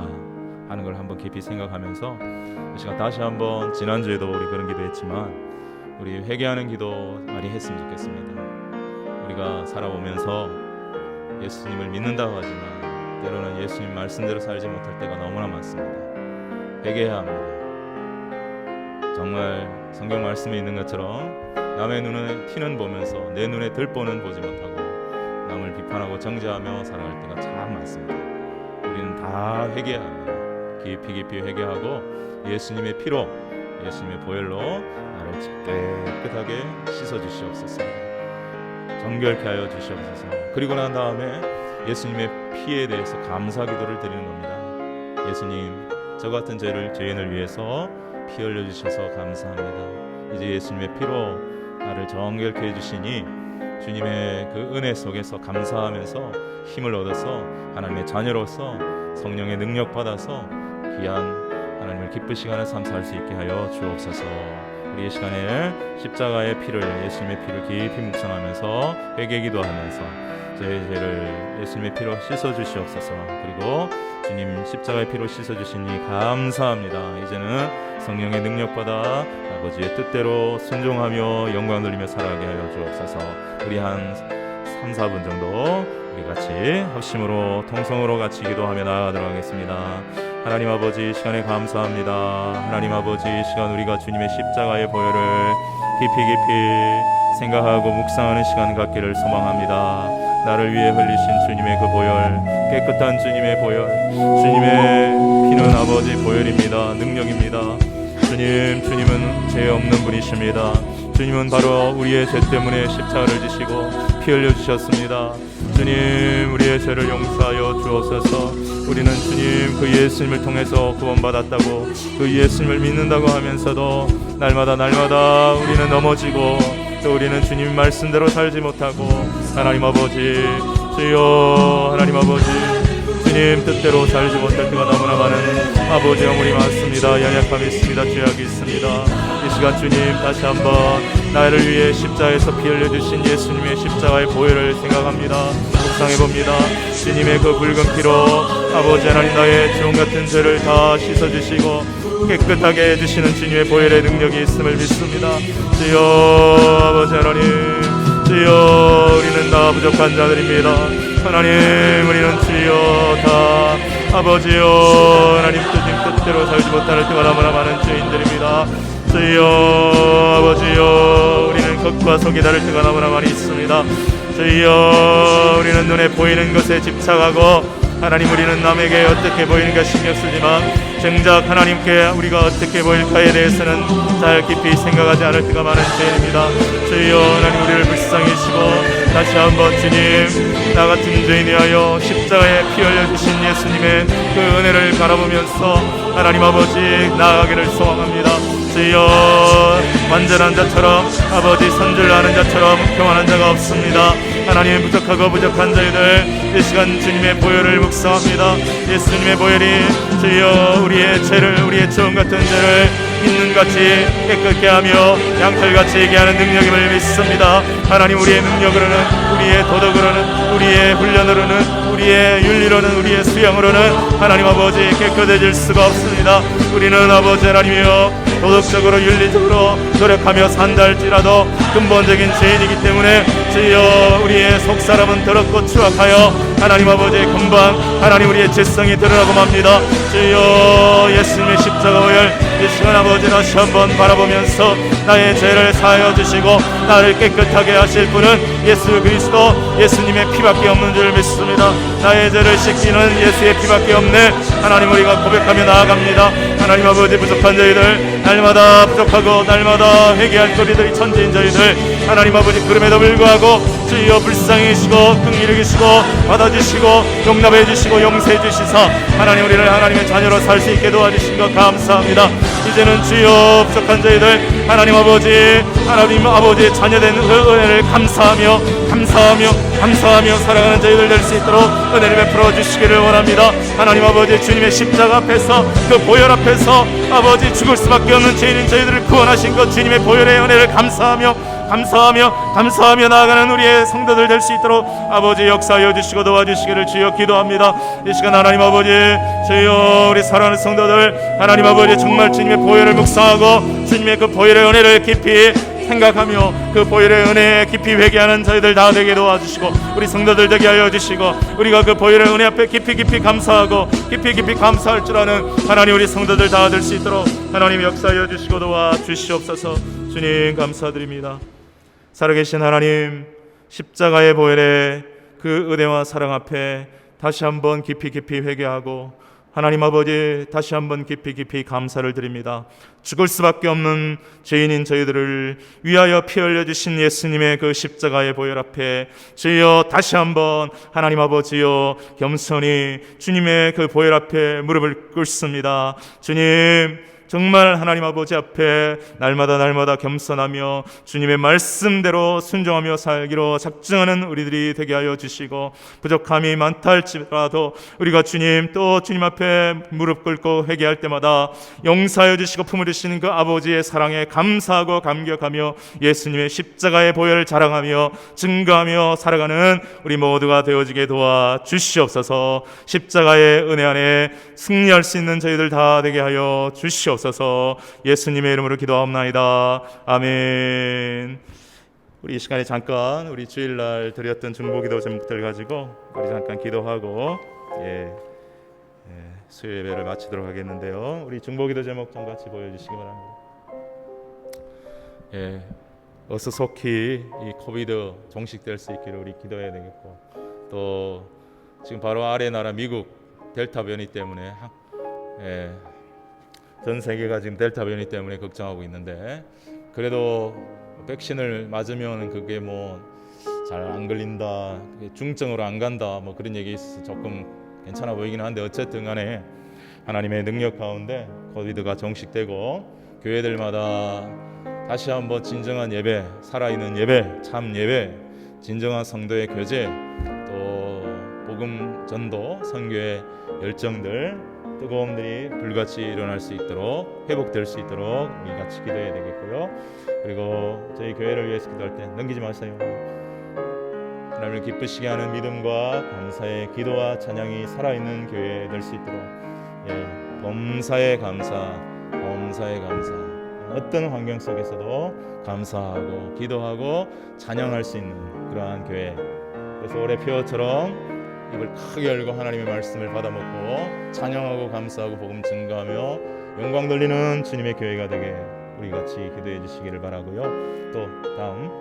하는 걸 한번 깊이 생각하면서 이 시간 다시 한번, 지난주에도 우리 그런 기도했지만 우리 회개하는 기도 많이 했으면 좋겠습니다. 우리가 살아오면서 예수님을 믿는다고 하지만 때로는 예수님 말씀대로 살지 못할 때가 너무나 많습니다. 회개해야 합니다. 정말 성경 말씀에 있는 것처럼 남의 눈에 티는 보면서 내 눈에 들보는 보지 못하고 남을 비판하고 정죄하며 살아갈 때가 참 많습니다. 우리는 다 회개해야 합니다. 깊이 회개하고 예수님의 피로, 예수님의 보혈로 나를 깨끗하게 씻어주시옵소서. 정결케 하여 주시옵소서. 그리고 난 다음에 예수님의 피에 대해서 감사 기도를 드리는 겁니다. 예수님, 저 같은 죄인을 위해서 피 흘려 주셔서 감사합니다. 이제 예수님의 피로 나를 정결케 해주시니 주님의 그 은혜 속에서 감사하면서 힘을 얻어서 하나님의 자녀로서 성령의 능력 받아서 귀한 하나님을 기쁘시게 하는 삶 살 수 있게 하여 주옵소서. 우리 이 시간에 십자가의 피를, 예수님의 피를 깊이 묵상하면서 회개 기도하면서 제 죄를 예수님의 피로 씻어 주시옵소서. 그리고 주님 십자가의 피로 씻어 주시니 감사합니다. 이제는 성령의 능력 받아 아버지의 뜻대로 순종하며 영광 돌리며 살아가게 하여 주옵소서. 우리 한 3-4분 정도 우리 같이 합심으로 통성으로 같이 기도하며 나아가도록 하겠습니다. 하나님 아버지, 시간에 감사합니다. 하나님 아버지, 시간 우리가 주님의 십자가의 보혈을 깊이 생각하고 묵상하는 시간 갖기를 소망합니다. 나를 위해 흘리신 주님의 그 보혈, 깨끗한 주님의 보혈, 주님의 피는 아버지 보혈입니다. 능력입니다. 주님은 죄 없는 분이십니다. 주님은 바로 우리의 죄 때문에 십자가를 지시고 피 흘려주셨습니다. 주님, 우리의 죄를 용서하여 주옵소서. 우리는 주님 그 예수님을 통해서 구원받았다고, 그 예수님을 믿는다고 하면서도 날마다 우리는 넘어지고 또 우리는 주님 말씀대로 살지 못하고, 하나님 아버지, 주여 하나님 아버지, 주님 뜻대로 살지 못할 때가 너무나 많은 아버지 영혼이 많습니다. 연약함이 있습니다. 죄악이 있습니다. 이 시간 주님 다시 한번 나를 위해 십자가에서 피 흘려주신 예수님의 십자가의 보혈을 생각합니다. 묵상해봅니다. 주님의 그 붉은 피로 아버지 하나님 나의 주홍 같은 죄를 다 씻어주시고 깨끗하게 해주시는 주님의 보혈의 능력이 있음을 믿습니다. 주여 아버지 하나님, 주여 우리는 다 부족한 자들입니다. 하나님, 우리는 주여 다 아버지여 하나님 뜻대로 살지 못할 때가 너무나 많은 죄인들입니다. 주여 아버지여, 우리는 겉과 속이 다를 때가 너무나 많이 있습니다. 주여, 우리는 눈에 보이는 것에 집착하고 하나님, 우리는 남에게 어떻게 보이는가 신경 쓰지만 정작 하나님께 우리가 어떻게 보일까에 대해서는 잘 깊이 생각하지 않을 때가 많은 죄인입니다. 주여 하나님, 우리를 불쌍히시고 다시 한번 주님, 나 같은 죄인이 하여 십자가에 피 흘려주신 예수님의 그 은혜를 바라보면서 하나님 아버지 나아가기를 소망합니다. 주여, 완전한 자처럼 아버지 선줄 아는 자처럼 평안한 자가 없습니다. 하나님, 부족하고 부족한 저희들 이 시간 주님의 보혈을 묵상합니다. 예수님의 보혈이 주여 우리의 죄를, 우리의 처음 같은 죄를 있는 같이 깨끗게 하며 양털같이 얘기하는 능력임을 믿습니다. 하나님, 우리의 능력으로는, 우리의 도덕으로는, 우리의 훈련으로는, 우리의 윤리로는, 우리의 수양으로는 하나님 아버지 깨끗해질 수가 없습니다. 우리는 아버지 하나님이여 도덕적으로 윤리적으로 노력하며 산다 할지라도 근본적인 죄인이기 때문에 주여 우리의 속사람은 더럽고 추악하여 하나님 아버지의 금방 하나님 우리의 죄성이 드러나고 맙니다. 주여 예수님의 십자가 오열 이 시간 아버지 다시 한번 바라보면서 나의 죄를 사하여 주시고 나를 깨끗하게 하실 분은 예수 그리스도 예수님의 피밖에 없는 줄 믿습니다. 나의 죄를 씻기는 예수의 피밖에 없네. 하나님, 우리가 고백하며 나아갑니다. 하나님 아버지, 부족한 저희들, 날마다 부족하고 날마다 회개할 거리들이 천지인 저희들, 하나님 아버지, 그럼에도 불구하고 주여 불쌍히 시고 긍휼히 계시고 받아주시고 용납해 주시고 용서해 주시사 하나님 우리를 하나님의 자녀로 살 수 있게 도와주신 것 감사합니다. 이제는 주여 부족한 저희들, 하나님 아버지의 자녀된 그 은혜를 감사하며 살아가는 저희들 될 수 있도록 은혜를 베풀어 주시기를 원합니다. 하나님 아버지, 주님의 십자가 앞에서 그 보혈 앞에서 아버지 죽을 수밖에 없는 죄인인 저희들을 구원하신 것 주님의 보혈의 은혜를 감사하며 나아가는 우리의 성도들 될 수 있도록 아버지 역사하여 주시고 도와주시기를 주여 기도합니다. 이 시간 하나님 아버지, 주여 우리 사랑하는 성도들, 하나님 아버지 정말 주님의 보혈을 묵상하고 주님의 그 보혈의 은혜를 깊이 생각하며 그 보혈의 은혜에 깊이 회개하는 저희들 다 되게 도와주시고 우리 성도들 되게 하여 주시고 우리가 그 보혈의 은혜 앞에 깊이 감사하고 깊이 감사할 줄 아는 하나님 우리 성도들 다 될 수 있도록 하나님 역사하여 주시고 도와주시옵소서. 주님 감사드립니다. 살아계신 하나님, 십자가의 보혈의 그 은혜와 사랑 앞에 다시 한번 깊이 회개하고 하나님 아버지 다시 한번 깊이 감사를 드립니다. 죽을 수밖에 없는 죄인인 저희들을 위하여 피 흘려주신 예수님의 그 십자가의 보혈 앞에 주여 다시 한번 하나님 아버지여 겸손히 주님의 그 보혈 앞에 무릎을 꿇습니다. 주님, 정말 하나님 아버지 앞에 날마다 겸손하며 주님의 말씀대로 순종하며 살기로 작정하는 우리들이 되게 하여 주시고 부족함이 많다 할지라도 우리가 또 주님 앞에 무릎 꿇고 회개할 때마다 용서하여 주시고 품으시는 그 아버지의 사랑에 감사하고 감격하며 예수님의 십자가의 보혈을 자랑하며 증거하며 살아가는 우리 모두가 되어지게 도와주시옵소서. 십자가의 은혜 안에 승리할 수 있는 저희들 다 되게 하여 주시옵소서. 예수님의 이름으로 기도하옵나이다. 아멘. 우리 이 시간에 잠깐 우리 주일날 드렸던 중보기도 제목들 가지고 우리 잠깐 기도하고 수요 예배를 마치도록 하겠는데요. 우리 중보기도 제목 좀 같이 보여주시기 바랍니다. 어서 속히 이 코비드 종식될 수 있기를 우리 기도해야 되겠고, 또 지금 바로 아래 나라 미국 델타 변이 때문에 전 세계가 지금 델타 변이 때문에 걱정하고 있는데, 그래도 백신을 맞으면 그게 뭐 잘 안 걸린다, 중증으로 안 간다, 뭐 그런 얘기 있어서 조금 괜찮아 보이긴 한데, 어쨌든 간에 하나님의 능력 가운데 코비드가 종식되고 교회들마다 다시 한번 진정한 예배, 살아있는 예배, 참 예배, 진정한 성도의 교제, 또 복음 전도, 선교의 열정들, 뜨거움들이 불같이 일어날 수 있도록, 회복될 수 있도록 우리 같이 기도해야 되겠고요. 그리고 저희 교회를 위해서 기도할 때 넘기지 마세요. 하나님을 기쁘시게 하는 믿음과 감사의 기도와 찬양이 살아있는 교회 될 수 있도록, 범사에 감사, 어떤 환경 속에서도 감사하고 기도하고 찬양할 수 있는 그러한 교회. 그래서 올해 표어처럼 입을 크게 열고 하나님의 말씀을 받아먹고 찬양하고 감사하고 복음 증거하며 영광 돌리는 주님의 교회가 되게 우리 같이 기도해 주시기를 바라고요. 또 다음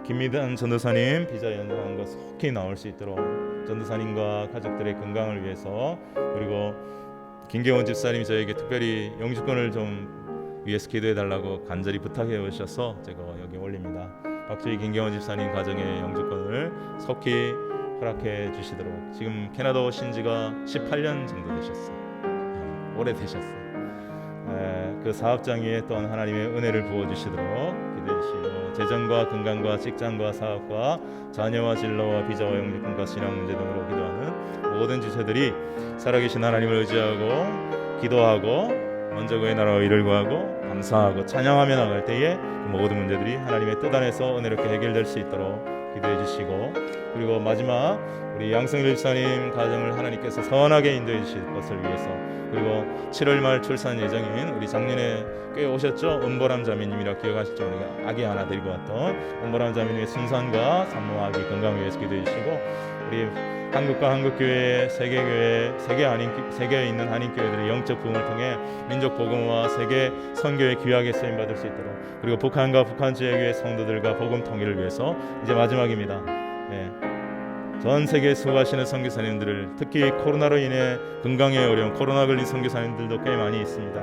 김미단 전도사님 비자 연장한 것 속히 나올 수 있도록 전도사님과 가족들의 건강을 위해서, 그리고 김경원 집사님이 저에게 특별히 영주권을 좀 위해서 기도해 달라고 간절히 부탁해 오셔서 제가 여기 올립니다. 박주희 김경원 집사님 가정의 영주권을 속히 허락해 주시도록. 지금 캐나다 오신 지가 18년 정도 되셨어요. 오래되셨어요. 그 사업장 위에 또한 하나님의 은혜를 부어주시도록 기도해 주시고, 재정과 건강과 직장과 사업과 자녀와 진로와 비자와 영주권과 신앙 문제 등으로 기도하는 모든 지체들이 살아계신 하나님을 의지하고 기도하고 먼저 그의 나라와 의를 구하고 감사하고 찬양하며 나갈 때에 그 모든 문제들이 하나님의 뜻 안에서 은혜롭게 해결될 수 있도록 기도해 주시고, 그리고 마지막 우리 양성일 집사님 가정을 하나님께서 선하게 인도해 주실 것을 위해서, 그리고 7월 말 출산 예정인 우리 작년에 꽤 오셨죠? 은보람 자매님이라 기억하시죠? 우리가 아기 하나 데리고 왔던 은보람 자매님의 순산과 산모 아기 건강을 위해서 기도해 주시고, 우리 한국과 한국교회, 세계교회, 세계에 있는 한인교회들의 영적 부흥을 통해 민족 복음화, 세계 선교에 귀하게 쓰임 받을 수 있도록, 그리고 북한과 북한 지역의 성도들과 복음 통일을 위해서 이제 마지막입니다. 전 세계에 수고하시는 선교사님들을, 특히 코로나로 인해 건강에 어려운 코로나 걸린 선교사님들도 꽤 많이 있습니다.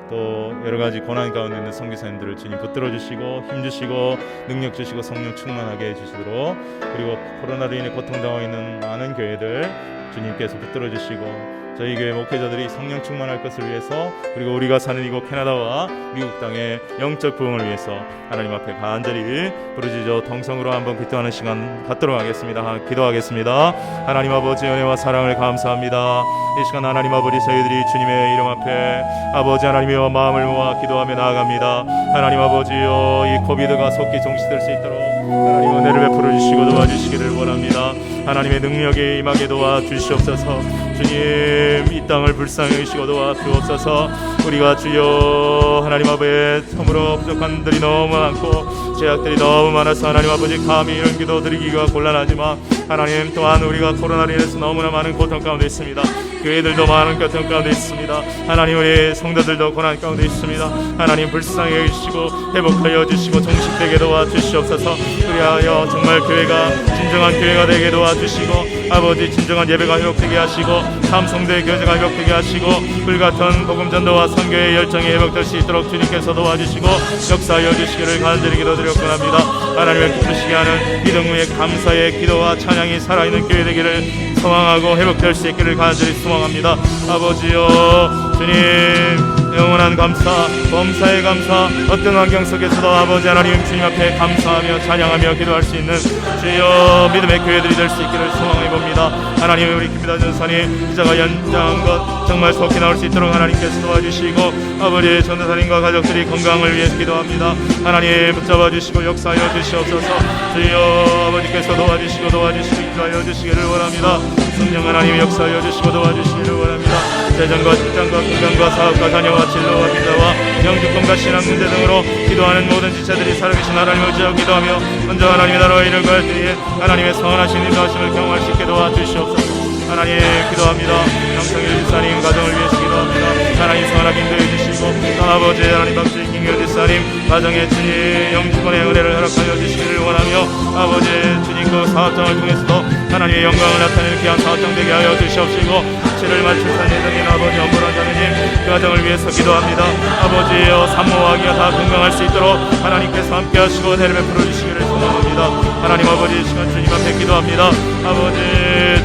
또 여러 가지 고난 가운데 있는 선교사님들을 주님 붙들어 주시고 힘 주시고 능력 주시고 성령 충만하게 해주시도록, 그리고 코로나로 인해 고통당하고 있는 많은 교회들 주님께서 붙들어 주시고, 저희 교회 목회자들이 성령 충만할 것을 위해서, 그리고 우리가 사는 이곳 캐나다와 미국 땅의 영적 부흥을 위해서 하나님 앞에 간절히 부르짖어 통성으로 한번 기도하는 시간 갖도록 하겠습니다. 기도하겠습니다. 하나님 아버지 은혜와 사랑을 감사합니다. 이 시간 하나님 아버지 저희들이 주님의 이름 앞에 아버지 하나님의 마음을 모아 기도하며 나아갑니다. 하나님 아버지여, 이 코비드가 속히 종식될 수 있도록 하나님 은혜를 베풀어 주시고 도와주시기를 원합니다. 하나님의 능력에 임하게 도와주시옵소서. 주님 이 땅을 불쌍히 여기시고 도와주옵소서. 우리가 주여 하나님 아버지 참으로 부족한 들이 너무 많고 죄악들이 너무 많아서 하나님 아버지 감히 이런 기도 드리기가 곤란하지만, 하나님 또한 우리가 코로나로 인해서 너무나 많은 고통 가운데 있습니다. 교회들도 많은 고통 가운데 있습니다. 하나님 우리 성도들도 고난 가운데 있습니다. 하나님 불쌍히 여기시고 회복하여 주시고 종식되게 도와주시옵소서. 그리하여 정말 교회가 진정한 교회가 되게 도와주시고, 아버지 진정한 예배가 회복되게 하시고 삼성대 교제가 회복되게 하시고 불같은 복음 전도와 선교의 열정이 회복될 수 있도록 주님께서 도와주시고 역사하여 주시기를 간절히 기도드렸곤 합니다. 하나님을 기쁘시게 하는 이등의 감사의 기도와 찬양이 살아있는 교회 되기를 소망하고 회복될 수 있기를 간절히 소망합니다. 아버지여 주님 영원한 감사, 범사의 감사, 어떤 환경 속에서도 아버지 하나님 주님 앞에 감사하며 찬양하며 기도할 수 있는 주여 믿음의 교회들이 될 수 있기를 소망해 봅니다. 하나님 우리 김비다 전사님 기자가 연장한 것 정말 속히 나올 수 있도록 하나님께서 도와주시고, 아버지 전도사님과 가족들이 건강을 위해서 기도합니다. 하나님 붙잡아 주시고 역사하여 주시옵소서. 주여 아버지께서 도와주시고 인도하여 주시기를 원합니다. 성령 하나님 역사하여 주시고 도와주시기를 원합니다. 재정과 직장과 건강과 사업과 자녀와 진로와 비자와 영주권과 신앙 문제 등으로 기도하는 모든 지체들이 살아계신 하나님을 지어 기도하며 먼저 하나님의 나라와 이를 구할 때에 하나님의 선하신 인도하심을 경험할 수 있게 도와주시옵소서. 하나님 기도합니다. 양성일 집사님 가정을 위해서 기도합니다. 하나님 선하게 인도해 주시고 아버지 하나님 박수희 김규 집사님 가정의 주님 영주권의 은혜를 허락하여 주시기를 원하며, 아버지 주님 그 사업장을 통해서도 하나님의 영광을 나타내는 귀한 사업장 되게 하여 주시옵시고, 7월 말 출산 예정인 아버지 엄보라 자매님 그 가정을 위해서 기도합니다. 아버지여 산모와 아기가 다 건강할 수 있도록 하나님께서 함께 하시고 은혜를 베풀어 주시기를 소망합니다. 하나님 아버지 시간 주님 앞에 기도합니다. 아버지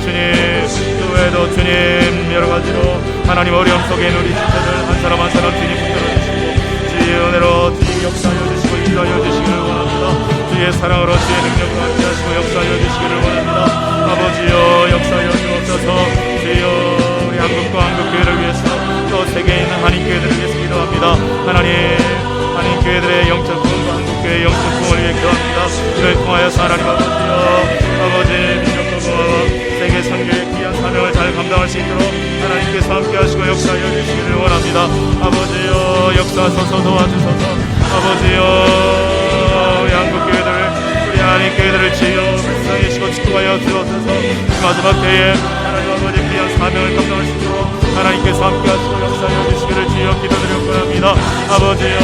주님 그 외에도 주님 여러 가지로 하나님 어려움 속에 있는 우리 지체들 한 사람 한 사람 주님 붙들어 주시고 주의 은혜로 주님 역사하여 주시고 인도하여 주시기를 원합니다. 주의 사랑으로 주의 능력으로 함께 하시고 역사하여 주시기를 원합니다. 아버지여 역사하여 주옵소서. 주여 우리 한국과 한국교회를 위해서 또 세계에 있는 한인교회들을 위해서 기도합니다. 하나님 한인교회들의 영적 부흥과 한국교회의 영적 부흥을 위해 기도합니다. 이를 통하여서 하나님 아버지 민족과 세계 선교의 귀한 사명을 잘 감당할 수 있도록 하나님께서 함께 하시고 역사하여 주시기를 원합니다. 아버지여 역사하소서 도와주소서. 아버지여 우리 한국교회들 우리 한인교회들을 지어 불쌍히 시고 축복하여 주옵소서. 마지막 때에 하나님 아버지 귀한 사명을 감당할 수 있도록 하나님께서 함께 하시고 역사하여 주시기를 주여 기도드렸곤 합니다. 아버지여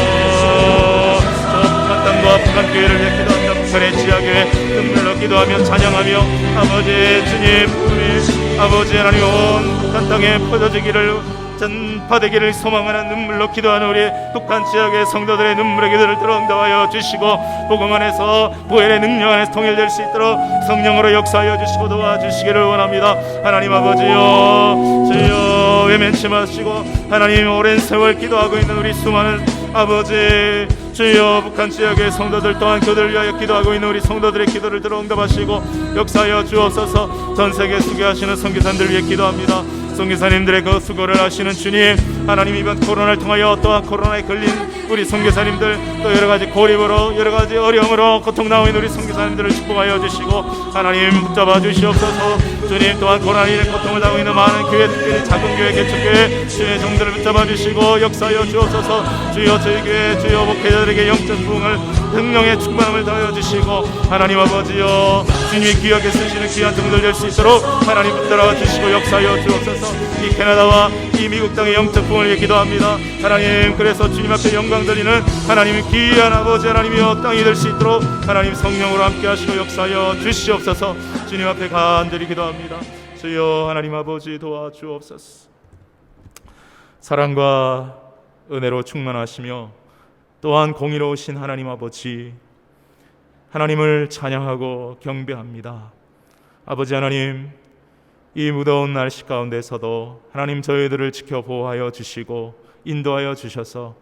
저 북한 땅과 북한 교회를 위해 기도합니다. 북한의 지하교회 눈물로 기도하며 찬양하며 아버지 주님 우리 아버지 하나님 온 북한 땅에 퍼져지기를 전파되기를 소망하는 눈물로 기도하는 우리 북한 지역의 성도들의 눈물의 기도를 들어 응답하여 주시고 복음 안에서 보혈의 능력 안에서 통일될 수 있도록 성령으로 역사하여 주시고 도와주시기를 원합니다. 하나님 아버지여 주여 외면치 마시고 하나님 오랜 세월 기도하고 있는 우리 수많은 아버지 주여 북한 지역의 성도들 또한 그들을 위하여 기도하고 있는 우리 성도들의 기도를 들어 응답하시고 역사하여 주옵소서. 전세계 수교하시는 선교사님들 위해 기도합니다. 선교사님들의 그 수고를 하시는 주님, 하나님 이번 코로나를 통하여 또한 코로나에 걸린 우리 선교사님들, 또 여러 가지 고립으로 여러 가지 어려움으로 고통당하는 우리 선교사님들을 축복하여 주시고 하나님 붙잡아 주시옵소서. 주님 또한 코로나19의 고통을 당하고 있는 많은 교회, 특별히 작은 교회, 개척교회 주의 종들을 붙잡아 주시고 역사하여 주옵소서. 주여 저희 교회 주여 목회자들에게 영적 부흥을 능력의 충만함을 더하여 주시고 하나님 아버지여 주님이 귀하게 쓰시는 귀한 종들 될 수 있도록 하나님 붙들어 주시고 역사하여 주옵소서. 이 캐나다와 이 미국 땅의 영적 부흥을 위해 기도합니다. 하나님, 그래서 주님 앞에 영광 돌리는 하나님 귀한 아버지 하나님이여 땅이 될 수 있도록 하나님 성령으로 함께 하시고 역사하여 주시옵소서. 주님 앞에 간절히 기도합니다. 주여 하나님 아버지 도와주옵소서. 사랑과 은혜로 충만하시며 또한 공의로우신 하나님 아버지, 하나님을 찬양하고 경배합니다. 아버지 하나님, 이 무더운 날씨 가운데서도 하나님 저희들을 지켜 보호하여 주시고 인도하여 주셔서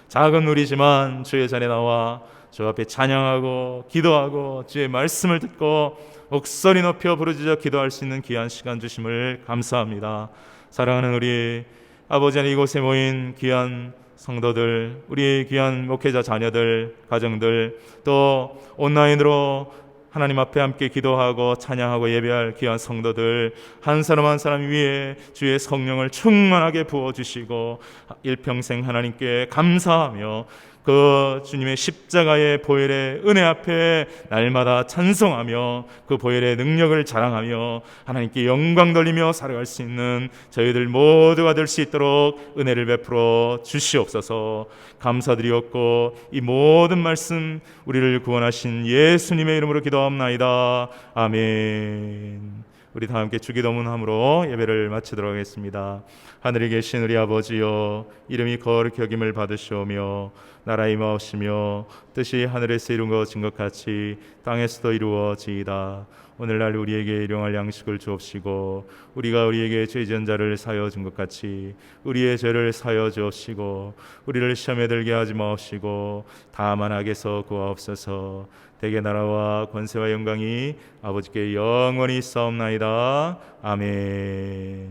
작은 우리지만 주의 전에 나와 주 앞에 찬양하고 기도하고 주의 말씀을 듣고 목소리 높여 부르짖어 기도할 수 있는 귀한 시간 주심을 감사합니다. 사랑하는 우리 아버지 하나님, 이곳에 모인 귀한 성도들, 우리 귀한 목회자 자녀들, 가정들, 또 온라인으로 하나님 앞에 함께 기도하고 찬양하고 예배할 귀한 성도들 한 사람 한 사람 위에 주의 성령을 충만하게 부어주시고 일평생 하나님께 감사하며 그 주님의 십자가의 보혈의 은혜 앞에 날마다 찬송하며 그 보혈의 능력을 자랑하며 하나님께 영광 돌리며 살아갈 수 있는 저희들 모두가 될 수 있도록 은혜를 베풀어 주시옵소서. 감사드리옵고 이 모든 말씀 우리를 구원하신 예수님의 이름으로 기도합나이다. 아멘. 우리 다 함께 주기도문함으로 예배를 마치도록 하겠습니다. 하늘에 계신 우리 아버지여, 이름이 거룩히 여김을 받으시오며 나라 임하옵시며 뜻이 하늘에서 이루어진 것 같이 땅에서도 이루어지이다. 오늘날 우리에게 일용할 양식을 주옵시고 우리가 우리에게 죄 지은 자를 사하여 준 것 같이 우리의 죄를 사하여 주옵시고 우리를 시험에 들게 하지 마옵시고 다만 악에서 구하옵소서. 대개 나라와 권세와 영광이 아버지께 영원히 있사옵나이다. 아멘.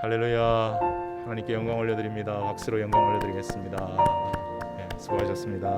할렐루야. 하나님께 영광 올려드립니다. 박수로 영광 올려드리겠습니다. 네, 수고하셨습니다.